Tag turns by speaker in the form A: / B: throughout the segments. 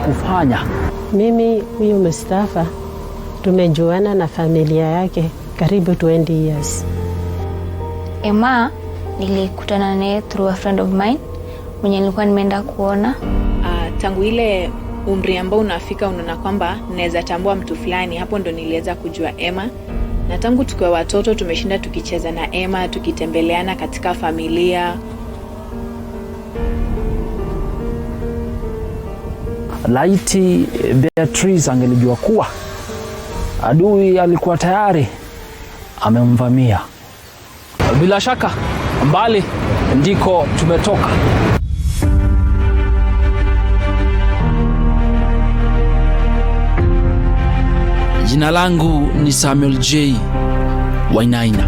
A: kufanya.
B: Mimi huyu Mustafa tumejuana na familia yake karibu 20 years.
C: Emma nilikutana naye through a friend of mine mwenye nilikuwa nimeenda kuona.
D: Tangu ile umri ambao unafika unaona kwamba naweza tambua mtu fulani, hapo ndo niliweza kujua Emma. Na tangu tukiwa watoto tumeshinda tukicheza na Emma, tukitembeleana katika familia.
A: Laiti Beatrice angelijua kuwa adui alikuwa tayari amemvamia. Bila shaka mbali ndiko tumetoka. Jina langu ni Samuel J. Wainaina.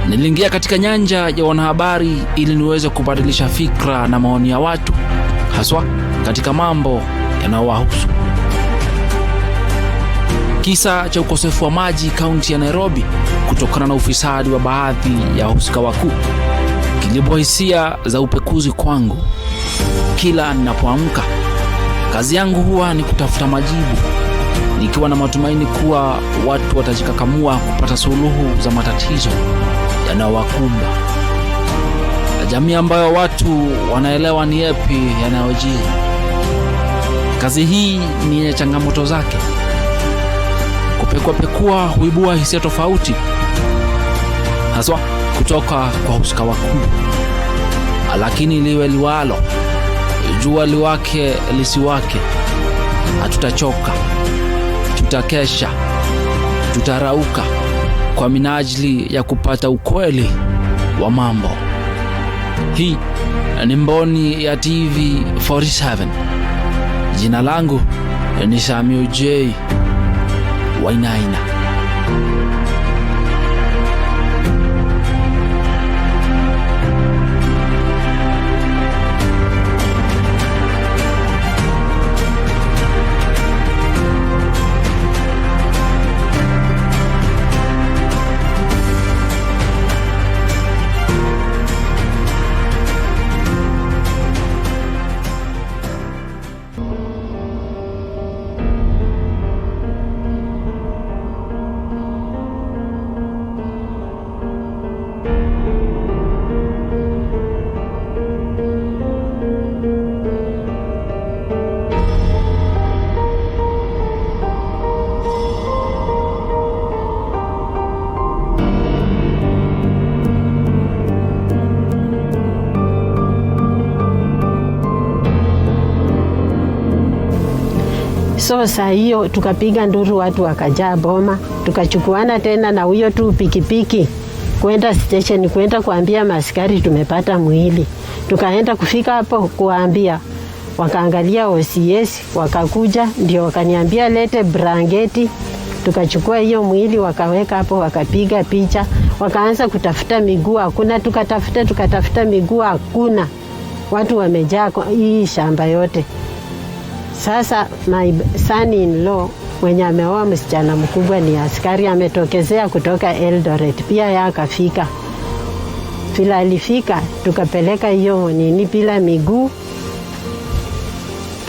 A: Niliingia katika nyanja ya wanahabari ili niweze kubadilisha fikra na maoni ya watu, haswa katika mambo yanayowahusu. Kisa cha ukosefu wa maji kaunti ya Nairobi kutokana na ufisadi wa baadhi ya wahusika wakuu kilibua hisia za upekuzi kwangu. Kila ninapoamka, kazi yangu huwa ni kutafuta majibu, nikiwa na matumaini kuwa watu watajikakamua kupata suluhu za matatizo yanayowakumba. Jamii ambayo watu wanaelewa ni yapi yanayojiri. Kazi hii ni yenye changamoto zake. Kupekua huibua hisia tofauti, haswa kutoka kwa wahusika wakuu. Lakini liwe liwalo, jua liwake lisiwake, hatutachoka, tutakesha, tutarauka kwa minajili ya kupata ukweli wa mambo. Hii ni Mboni ya TV47. Jina langu ni Samuel J. Wainaina.
B: So saa hiyo tukapiga nduru, watu wakajaa boma, tukachukuana tena na huyo tu pikipiki kwenda station, kwenda kuambia maaskari tumepata mwili. Tukaenda kufika hapo kuambia, wakaangalia OCS, wakakuja ndio wakaniambia lete blanketi. Tukachukua hiyo mwili wakaweka hapo, wakapiga picha, wakaanza kutafuta miguu, hakuna. Tukatafuta miguu, hakuna. Watu wamejaa hii shamba yote. Sasa my son-in-law mwenye ameoa msichana mkubwa ni askari, ametokezea kutoka Eldoret, pia yeye akafika. Bila alifika, tukapeleka hiyo nini bila miguu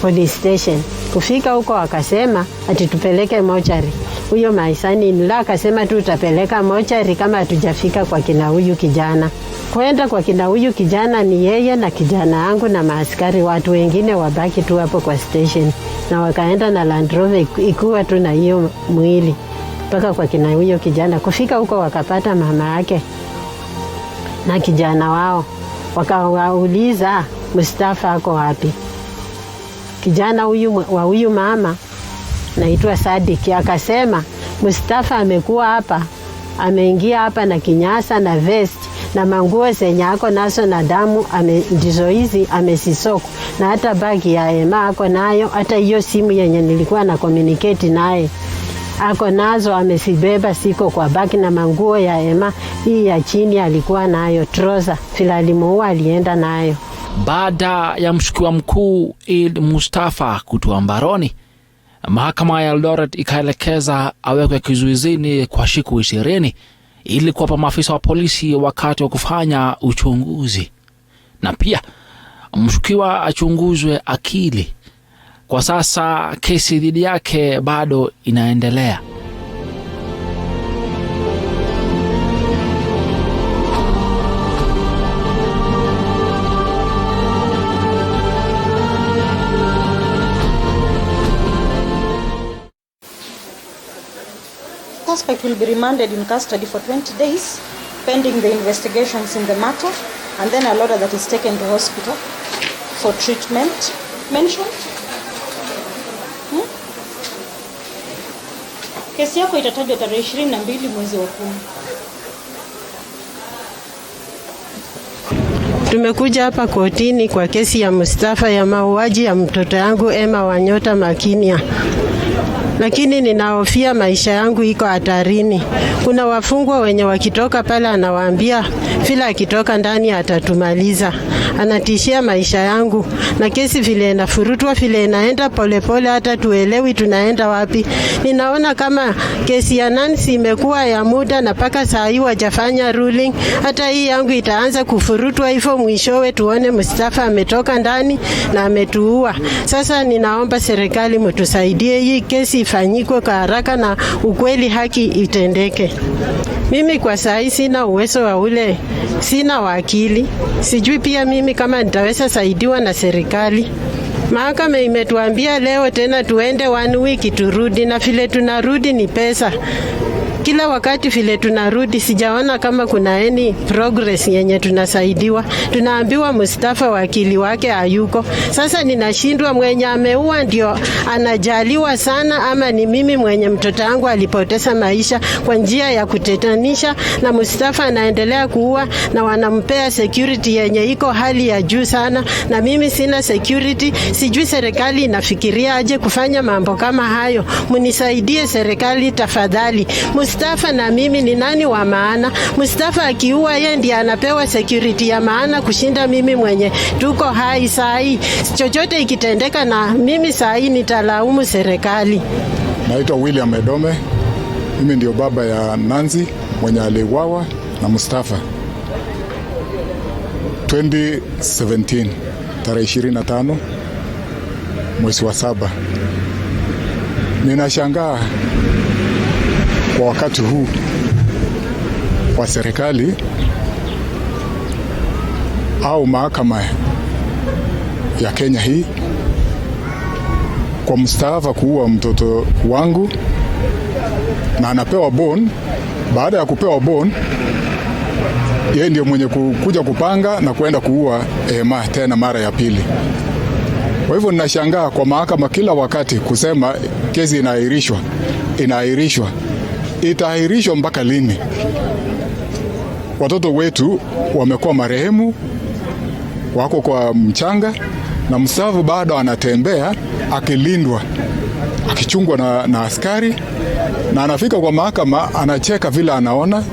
B: police station. Kufika huko wakasema ati tupeleke mochari. Huyo my son-in-law akasema tu tutapeleka mochari kama hatujafika kwa kina huyu kijana. Kwenda kwa kina huyu kijana ni yeye na kijana wangu na maaskari, watu wengine wabaki tu hapo kwa station. Na wakaenda na Land Rover ikuwa tu na hiyo mwili mpaka kwa kina huyo kijana. Kufika huko wakapata mama yake na kijana wao. Wakawauliza Mustafa ako wapi? Kijana huyu wa huyu mama naitwa Sadik akasema Mustafa amekuwa hapa, ameingia hapa na kinyasa na vest na manguo zenye ako nazo na damu ndizo hizi amesisoko, na hata bagi ya Emma ako nayo, hata hiyo simu yenye nilikuwa na communicate naye ako nazo amesibeba, siko kwa bagi, na manguo ya Emma hii ya chini alikuwa nayo, trouser filalimu alienda nayo.
A: Baada ya mshukiwa mkuu Eid Mustafa kutua mbaroni, mahakama ya Eldoret ikaelekeza awekwe kizuizini kwa siku 20 ili kuwapa maafisa wa polisi wakati wa kufanya uchunguzi, na pia mshukiwa achunguzwe akili Kwa sasa kesi dhidi yake bado inaendelea.
E: Suspect will be remanded in custody for 20 days pending the investigations in the matter, and then a order that is taken to hospital for treatment. Mentioned? Kesi yako itatajwa tarehe 22 mwezi wa 10.
B: Tumekuja hapa kotini kwa kesi ya Mustafa ya mauaji ya mtoto yangu Emma Wanyota Makinia. Lakini ninahofia maisha yangu iko hatarini. Kuna wafungwa wenye wakitoka pale anawaambia vile akitoka ndani atatumaliza. Anatishia maisha yangu. Na kesi vile inafurutwa vile inaenda polepole hata tuelewi tunaenda wapi. Ninaona kama kesi ya Nancy imekuwa ya muda na paka saa hii wajafanya ruling. Hata hii yangu itaanza kufurutwa hivyo mwishowe tuone Mustafa ametoka ndani na ametuua. Sasa ninaomba serikali mtusaidie hii kesi ifanyike kwa haraka na ukweli haki itendeke. Mimi kwa saa hii sina uwezo wa ule, sina wakili. Sijui pia mimi kama nitaweza saidiwa na serikali. Mahakama imetuambia leo tena tuende 1 week turudi, na vile tunarudi ni pesa. Kila wakati vile tunarudi sijaona kama kuna any progress yenye tunasaidiwa. Tunaambiwa Mustafa wakili wake hayuko. Sasa ninashindwa mwenye ameua ndio anajaliwa sana ama ni mimi mwenye mtoto wangu alipoteza maisha kwa njia ya kutetanisha, na Mustafa anaendelea kuua na wanampea security yenye iko hali ya juu sana, na mimi sina security. Sijui serikali inafikiria aje kufanya mambo kama hayo. Munisaidie serikali tafadhali. Mustafa na mimi ni nani wa maana? Mustafa akiua yeye ndiye anapewa security ya maana kushinda mimi mwenye tuko hai saa hii. Chochote ikitendeka na mimi saa hii nitalaumu serikali.
F: Naitwa William Edome. Mimi ndio baba ya Nancy mwenye aliuawa na Mustafa 2017 tarehe 25 mwezi wa 7. Ninashangaa kwa wakati huu wa serikali au mahakama ya Kenya hii kwa Mustafa kuua mtoto wangu na anapewa bond. Baada ya kupewa bond, yeye ndio mwenye kuja kupanga na kuenda kuua Emma tena mara ya pili. Kwa hivyo ninashangaa kwa mahakama kila wakati kusema kesi inaahirishwa. Itaahirishwa mpaka lini? Watoto wetu wamekuwa marehemu, wako kwa mchanga, na Mustafa bado anatembea akilindwa, akichungwa na askari, na anafika kwa mahakama anacheka vile anaona,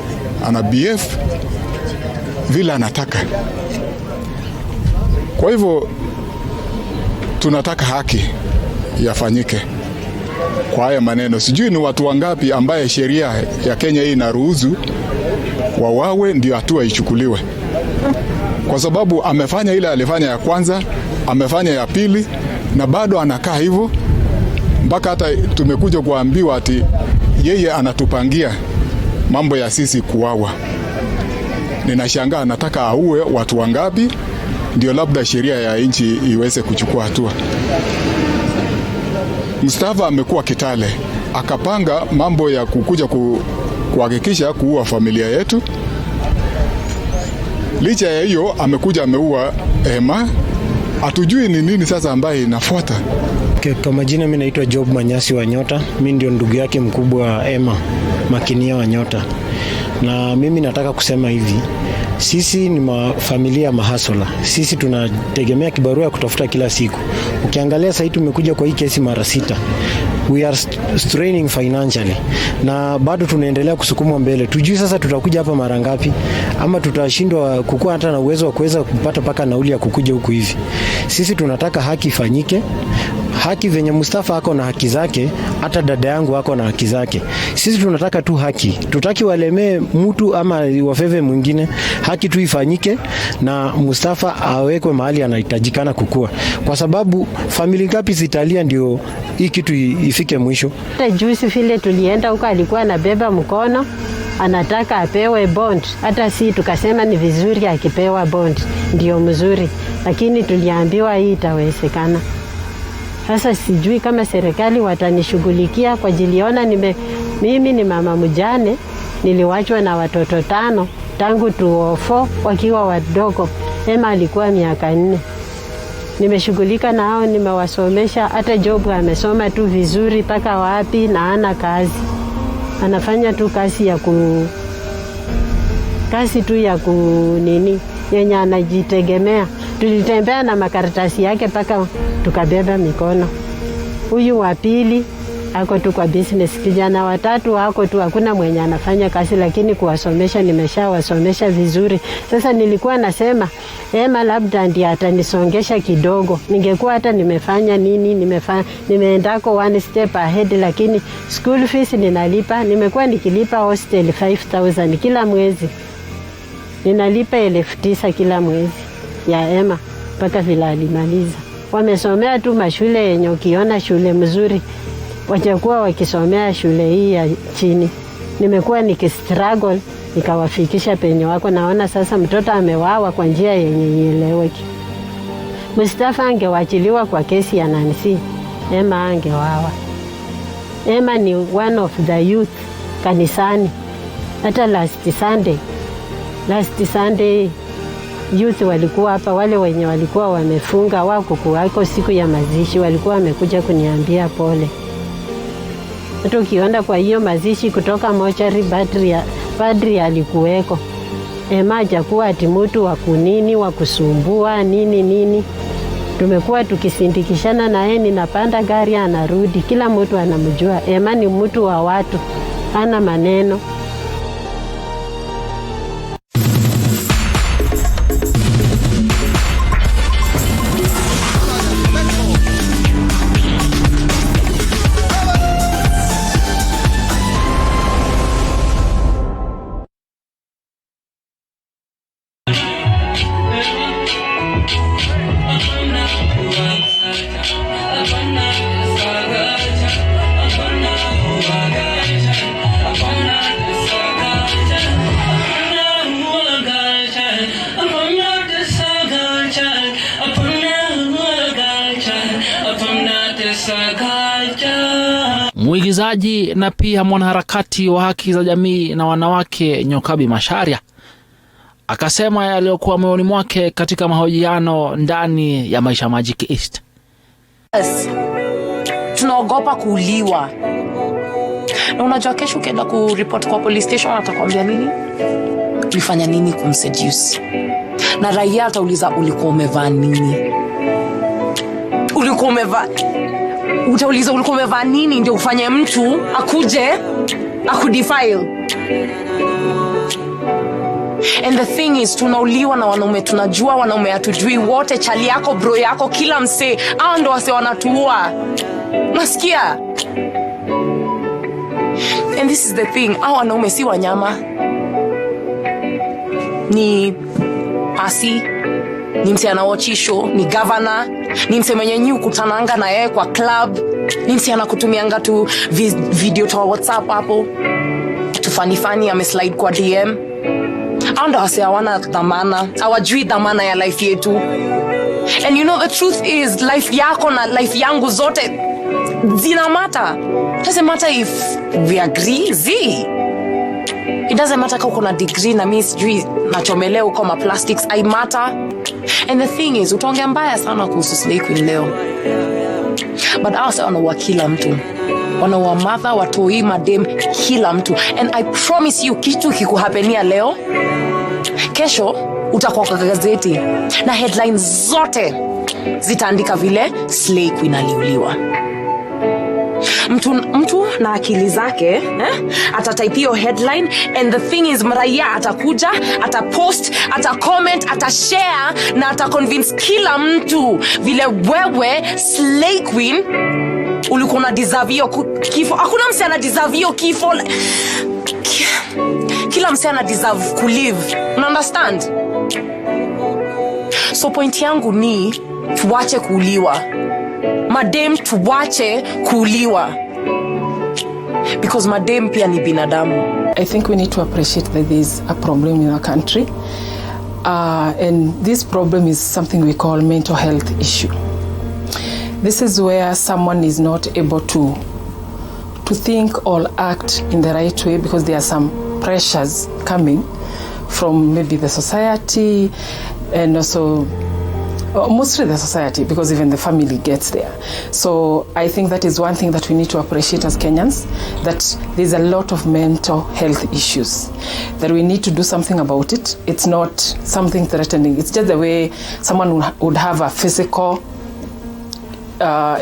F: ana BF vile anataka. Kwa hivyo tunataka haki yafanyike kwa haya maneno. Sijui ni watu wangapi ambaye sheria ya Kenya hii inaruhusu wawawe ndio hatua ichukuliwe, kwa sababu amefanya ile alifanya ya kwanza, amefanya ya pili, na bado anakaa hivyo mpaka hata tumekuja kuambiwa ati yeye anatupangia mambo ya sisi kuwawa. Ninashangaa anataka auwe watu wangapi ndio labda sheria ya nchi iweze kuchukua hatua. Mustafa amekuwa Kitale, akapanga mambo ya kukuja kuhakikisha kuua familia yetu. Licha ya hiyo amekuja ameua Emma. Hatujui ni nini sasa ambaye inafuata.
G: Kwa majina mimi naitwa Job Manyasi Wanyota. Mimi ndio ndugu yake mkubwa Emma Makinia Wanyota. Na mimi nataka kusema hivi, sisi ni familia mahasola. Sisi tunategemea kibarua kutafuta kila siku. Ukiangalia sasa tumekuja kwa hii kesi mara 6. We are straining financially. Na bado tunaendelea kusukumwa mbele. Tujui sasa tutakuja hapa mara ngapi, ama tutashindwa kukua hata na uwezo wa kuweza kupata paka nauli ya kukuja huku hivi. Sisi tunataka haki ifanyike. haki venye Mustafa ako na haki zake, hata dada yangu ako na haki zake. Sisi tunataka tu haki, tutaki walemee mtu ama wafeve mwingine. Haki tu ifanyike na Mustafa awekwe mahali anahitajikana kukua, kwa sababu familia ngapi zitalia ndio hii kitu ifike mwisho.
B: Hata juzi vile tulienda huko alikuwa anabeba mkono anataka apewe bond, hata si tukasema ni vizuri akipewa bond ndio mzuri, lakini tuliambiwa hii itawezekana. Sasa sijui kama serikali watanishughulikia kwa jiliona mimi ni mama mjane, niliwachwa na watoto 5 tangu 2004 wakiwa wadogo. Emma alikuwa miaka 4. Nimeshughulika nao, nimewasomesha, hata Job amesoma tu vizuri paka wapi na ana kazi. Anafanya tu kazi yenye anajitegemea. Tulitembea na makaratasi yake paka tukabeba mikono. Huyu wa pili ako tu kwa business. Kijana wa 3 hako tu, hakuna mwenye anafanya kazi, lakini kuwasomesha nimeshawasomesha vizuri. Sasa nilikuwa nasema Emma labda ndiye atanisongesha kidogo. Ningekuwa hata nimefanya nini, nimeendako 1 step ahead, lakini school fees ninalipa. Nimekuwa nikilipa hostel 5,000 kila mwezi. Ninalipa 9,000 kila mwezi ya Emma mpaka vile alimaliza. Wamesomea tu mashule yenye ukiona shule mzuri wachakuwa wakisomea shule hii ya chini. Nimekuwa nikistruggle nikawafikisha penye wako. Naona sasa mtoto amewawa kwa njia yenye ieleweki. Mustafa angewachiliwa kwa kesi ya Nancy, Emma angewawa. Emma ni one of the youth kanisani. Hata last Sunday youth walikuwa hapa, wale wenye walikuwa wamefunga wako siku ya mazishi, walikuwa wamekuja kuniambia pole. Hata ukienda kwa hiyo mazishi kutoka mochari, padri alikuweko. Emma hajakuwa ati mtu wa kunini wa kusumbua nini. Tumekuwa tukisindikishana na yeye, ninapanda gari anarudi, kila mtu anamjua. Emma ni mtu wa watu, hana maneno.
A: Mwigizaji na pia mwanaharakati wa haki za jamii na wanawake Nyokabi Macharia akasema yaliyokuwa moyoni mwake katika mahojiano ndani ya Maisha Magic East.
H: Yes. Tunaogopa kuuliwa. Na unajua kesho ukienda kuripoti kwa police station atakwambia nini? Ulifanya nini kumseduce? Na raia atauliza ulikuwa umevaa nini? Utauliza ulikuwa umevaa nini ndio ufanye mtu akuje akudefile. And the thing is, tunauliwa na wanaume, tunajua wanaume hatujui wote, chali yako, bro yako, kila msee, hao ndo wase wanatuua. Nasikia? And this is the thing, hao wanaume si wanyama. Ni pasi, ni mse anawachi show, ni governor, ni mse mwenye nyi ukutananga na yeye kwa club, ni mse anakutumianga tu video to WhatsApp hapo, tufani ameslide kwa DM. Ando wase hawana dhamana, hawajui dhamana ya life yetu. And you know the truth is, life yako na life yangu zote zina matter. It doesn't matter if we agree, it doesn't matter kama uko na degree na mimi sijui nachomelea uko ma plastics, I matter. And the thing is, utaongea mbaya sana kuhusu Slay Queen leo, but also wanaua kila mtu, wanaua mother, watoi, madem, kila mtu. And I promise you, kitu kikuhapenia leo, kesho utakuwa kwa gazeti na headlines zote zitaandika vile Slay Queen aliuliwa. mtu na akili zake atatype hiyo headline, and the thing is mraia atakuja, atapost, atacomment, atashare na ataconvince kila mtu vile wewe slay queen ulikuwa na deserve hiyo kifo. Hakuna mse ana deserve hiyo kifo. Kila mse ana deserve ku live. You understand? So point yangu ni tuache kuuliwa. Madem tuache kuuliwa. Because madem pia ni binadamu.
I: I think we need to appreciate that there is a problem in our country. And this problem is something we call mental health issue. This is where someone is not able to think or act in the right way because there are some pressures coming from maybe the society and also mostly the society, because even the family gets there. So I think that is one thing that we need to appreciate as Kenyans, that there's a lot of mental health issues, that we need to do something about it. It's not something threatening. It's just the way someone would have a physical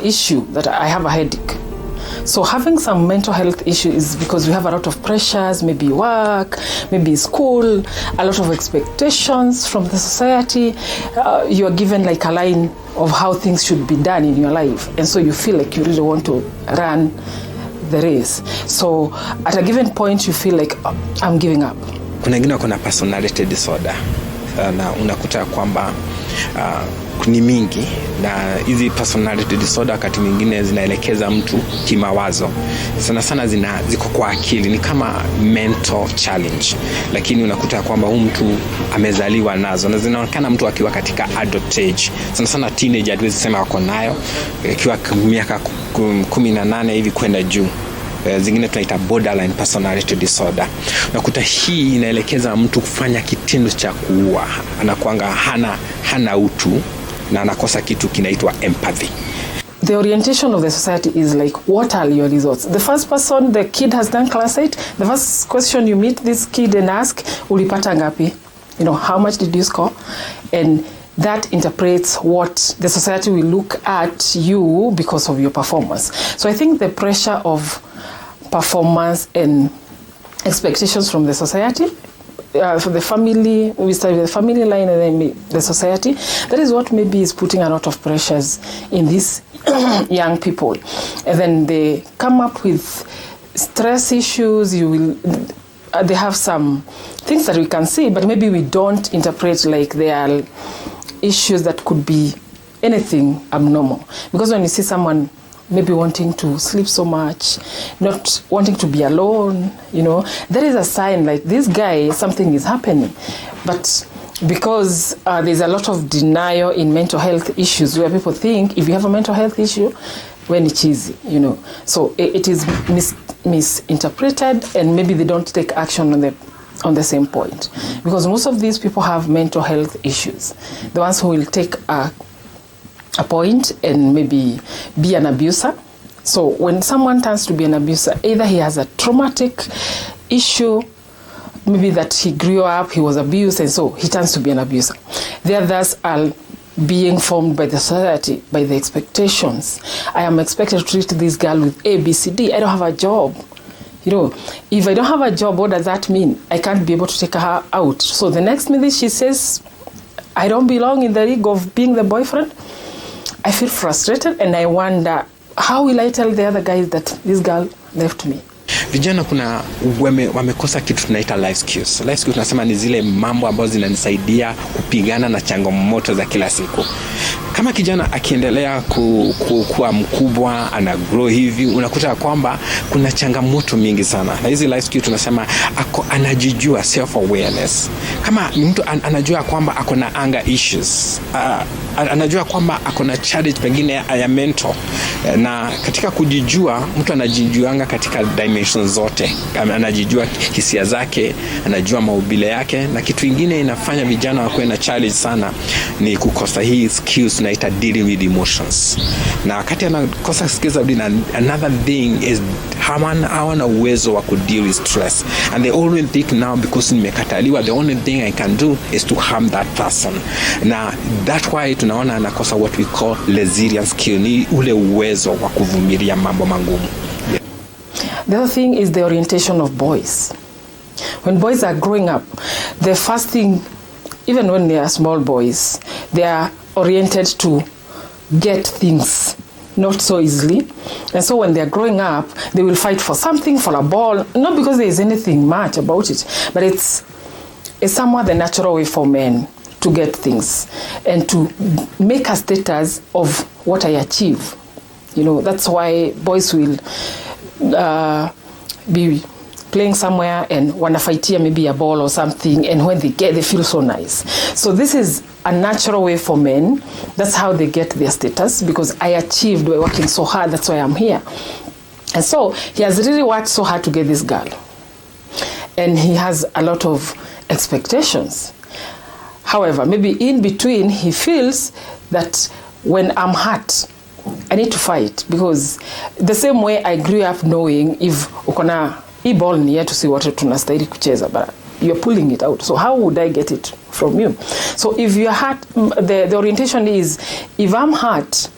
I: issue, that I have a headache. So having some mental health issue is because we have a lot of pressures, maybe work, maybe school, a lot of expectations from the society. You are given like a line of how things should be done in your life, and so you feel like you really want to run the race. So at a given point you feel like I'm giving up.
J: Kuna wengine wako na personality disorder na unakuta kwamba ni mingi, na hizi personality disorder wakati mwingine zinaelekeza mtu kimawazo. Sana sana ziko kwa akili, ni kama mental challenge, lakini unakuta kwamba huyu mtu amezaliwa nazo na zinaonekana mtu akiwa katika adult age. Sana sana teenager hatuwezi sema wako nayo, akiwa miaka 18 hivi kwenda juu. Zingine tunaita borderline personality disorder. Unakuta hii inaelekeza mtu kufanya kitendo cha kuua, anakuanga hana utu na anakosa kitu kinaitwa empathy.
I: The orientation of the society is like, what are your results? The first person, the kid has done class 8, the first question you meet this kid and ask, ulipata ngapi? How much did you score? And that interprets what the society will look at you because of your performance. So I think the pressure of performance and expectations from the society, for the family, we start with the family line and then the society. That is what maybe is putting a lot of pressures in these young people. And then they come up with stress issues. They have some things that we can see, but maybe we don't interpret like they are issues that could be anything abnormal. Because when you see someone maybe wanting to sleep so much, not wanting to be alone, that is a sign like this guy, something is happening. But because there's a lot of denial in mental health issues, where people think if you have a mental health issue, when it's easy, So it is misinterpreted, and maybe they don't take action on the same point. Because most of these people have mental health issues. The ones who will take a point and maybe be an abuser. So when someone turns to be an abuser, either he has a traumatic issue, maybe that he grew up, he was abused, and so he turns to be an abuser. The others are being formed by the society, by the expectations. I am expected to treat this girl with A, B, C, D. I don't have a job. If I don't have a job, what does that mean? I can't be able to take her out. So the next minute she says, I don't belong in the league of being the boyfriend. I feel frustrated and I wonder, how will I tell the other guys that this girl left me?
J: Vijana kuna wamekosa kitu tunaita life skills. Life skills tunasema ni zile mambo ambazo zinanisaidia kupigana na changamoto za kila siku. Kama kijana akiendelea kuwa mkubwa, ana grow hivi, unakuta kwamba kuna changamoto mingi sana. Na hizi life skills tunasema anajijua, self awareness. Kama mtu anajua kwamba ako na anger issues, anajua kwamba ako na challenge pengine ya mental, na katika kujijua mtu anajijuanga katika dimensions zote. Anajijua hisia zake, anajua maumbile yake, na kitu kingine inafanya vijana wakuwe na challenge sana ni kukosa hii skills tunaita dealing with emotions. Na wakati anakosa skills another thing is hawana uwezo wa kudeal with stress, and the only thing now, because nimekataliwa, the only thing I can do is to harm that person. Na that's why tunaona anakosa what we call resilience skill, ni ule uwezo wa kuvumilia mambo magumu.
I: The other thing is the orientation of boys. When boys are growing up, the first thing, even when they are small boys, they are oriented to get things not so easily. And so when they're growing up, they will fight for something, for a ball, not because there is anything much about it, but it's somewhat the natural way for men to get things and to make a status of what I achieve. You know, that's why boys will be playing somewhere and wanafaitia maybe a ball or something, and when they feel so nice. So this is a natural way for men. That's how they get their status, because I achieved by working so hard, that's why I'm here. And so he has really worked so hard to get this girl. And he has a lot of expectations. However, maybe in between, he feels that when I'm hurt, I need to fight, because the same way I grew up knowing if ukona hii ball ni yetu si wote tunastahili kucheza, but you're pulling it out. So how would I get it from you? So if you're hurt, the orientation is, if I'm hurt,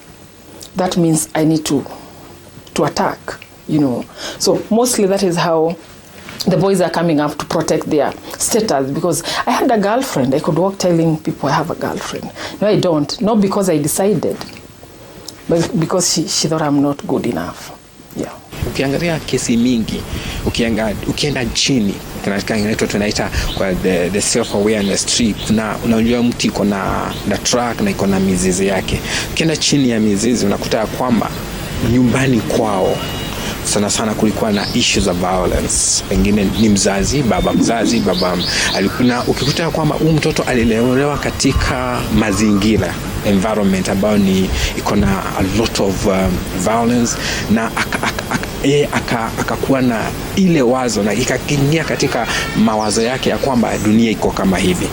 I: that means I need to attack, you know. So mostly that is how the boys are coming up to protect their status, because I had a girlfriend. I could walk telling people I have a girlfriend. No, I don't. Not because I decided, but because she thought I'm not good enough. Yeah.
J: Ukiangalia kesi mingi, ukienda chini, tunaita kwa the self awareness tree, unajua mti iko na track na iko na mizizi yake. Ukienda chini ya mizizi unakuta kwamba nyumbani kwao sana sana kulikuwa na issues of violence. Pengine ni baba alikuwa, ukikuta kwamba mtoto alilelewa katika mazingira environment ambayo ni iko na a lot of violence, na akakuwa na ile wazo na ikakiingia katika mawazo yake ya kwamba dunia iko kama hivi.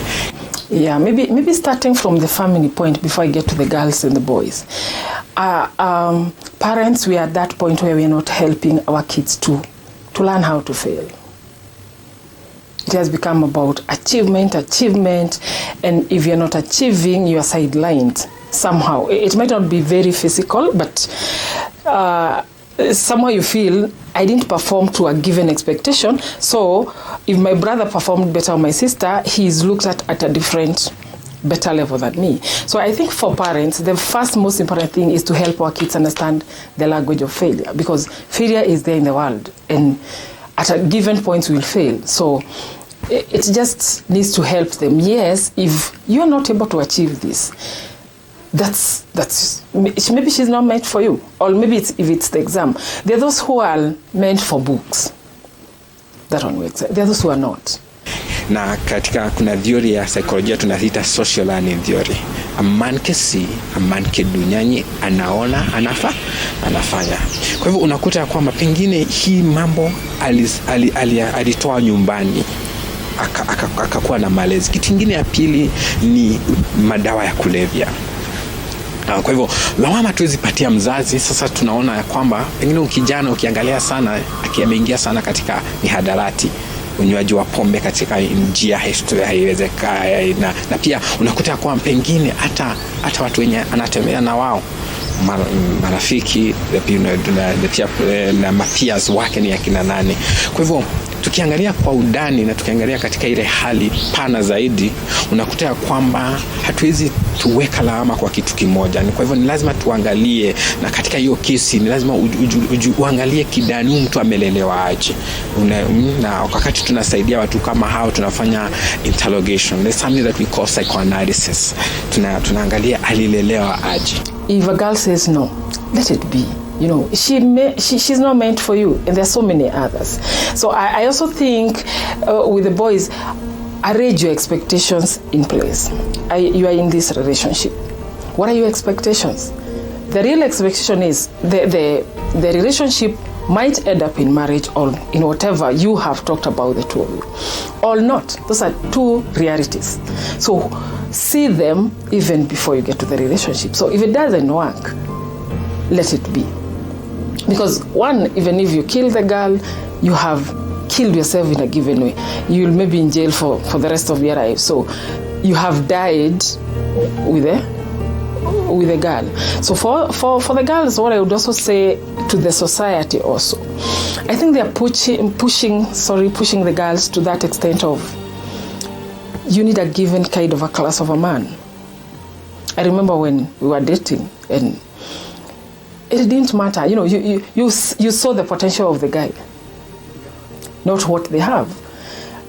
I: Yeah, maybe starting from the family point before I get to the girls and the boys. Parents, we are at that point where we are not helping our kids to learn how to fail. It has become about achievement, and if you're not achieving, you are sidelined somehow. It might not be very physical, but somehow you feel I didn't perform to a given expectation. So if my brother performed better or my sister, he's looked at a different, better level than me. So I think for parents, the first most important thing is to help our kids understand the language of failure, because failure is there in the world, and at a given point we'll fail. So it just needs to help them. Yes, if you're not able to achieve this, that's maybe she's not meant for you, or maybe if it's the exam. There are those who are meant for books. That one works. There are those who are not.
J: Na katika kuna theory ya psychology tunaita social learning theory. A man can see, a man can do, nyanyi anaona, anafanya. Kwa hivyo unakuta kwamba pengine hii mambo alitoa nyumbani, akakuwa na malezi. Kitu kingine ya pili ni madawa ya kulevya. Kwa hivyo lawama tuwezi patia mzazi. Sasa tunaona ya kwamba pengine kijana ukiangalia sana ameingia sana katika mihadarati, unywaji wa pombe katika njia haiwezekani, na pia unakuta kwamba pengine hata watu wenye anatembea na wao marafiki na mafias wake ni akina nani. Kwa hivyo tukiangalia kwa udani na tukiangalia katika ile hali pana zaidi, unakuta kwamba hatuwezi tuweka lawama kwa kitu kimoja. Kwa hivyo ni lazima tuangalie, na katika hiyo kesi ni lazima uangalie kidani mtu amelelewa aje. Na wakati tunasaidia watu kama hao, tunafanya interrogation. There's something that we call psychoanalysis. Tunaangalia alilelewa aje.
I: If a girl says no, let it be. You know, she's not meant for you, and there are so many others. So I also think with the boys, arrange your expectations in place. You are in this relationship. What are your expectations? The real expectation is the relationship might end up in marriage or in whatever you have talked about, the two of you, or not. Those are two realities. So see them even before you get to the relationship. So if it doesn't work, let it be. Because one, even if you kill the girl, you have killed yourself in a given way. You'll maybe in jail for the rest of your life. So you have died with with the girl. So for the girls, what I would also say to the society also, I think they are pushing the girls to that extent of, you need a given kind of a class of a man. I remember when we were dating, and it didn't matter. You know, you saw the potential of the guy, not what they have.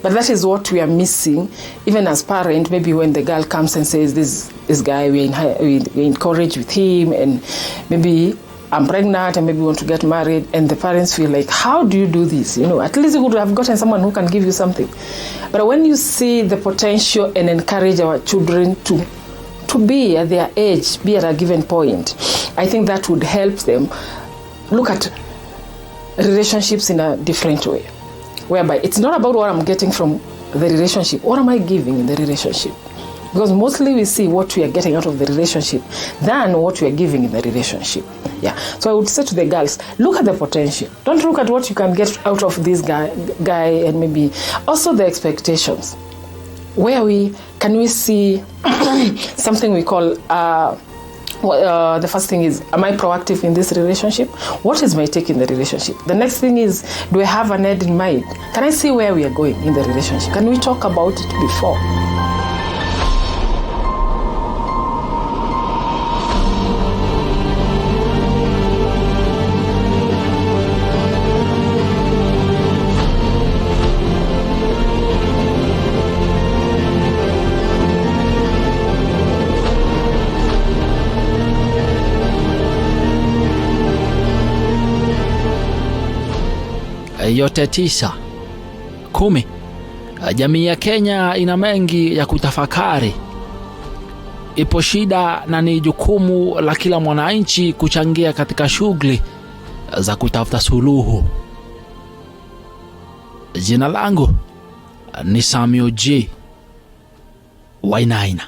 I: But that is what we are missing, even as parents. Maybe when the girl comes and says, this guy, we encourage with him, and maybe I'm pregnant and maybe want to get married, and the parents feel like, how do you do this? You know, at least you would have gotten someone who can give you something. But when you see the potential and encourage our children to be at their age, be at a given point, I think that would help them look at relationships in a different way, whereby it's not about what I'm getting from the relationship, what am I giving in the relationship? Because mostly we see what we are getting out of the relationship than what we are giving in the relationship. Yeah. So I would say to the girls, look at the potential. Don't look at what you can get out of this guy and maybe also the expectations. Where can we see something we call the first thing is, am I proactive in this relationship? What is my take in the relationship? The next thing is, do I have an end in mind? Can I see where we are going in the relationship? Can we talk about it before?
A: Yote 9. 10. Jamii ya Kenya ina mengi ya kutafakari. Ipo shida na ni jukumu la kila mwananchi kuchangia katika shughuli za kutafuta suluhu. Jina langu ni Samuel G. Wainaina.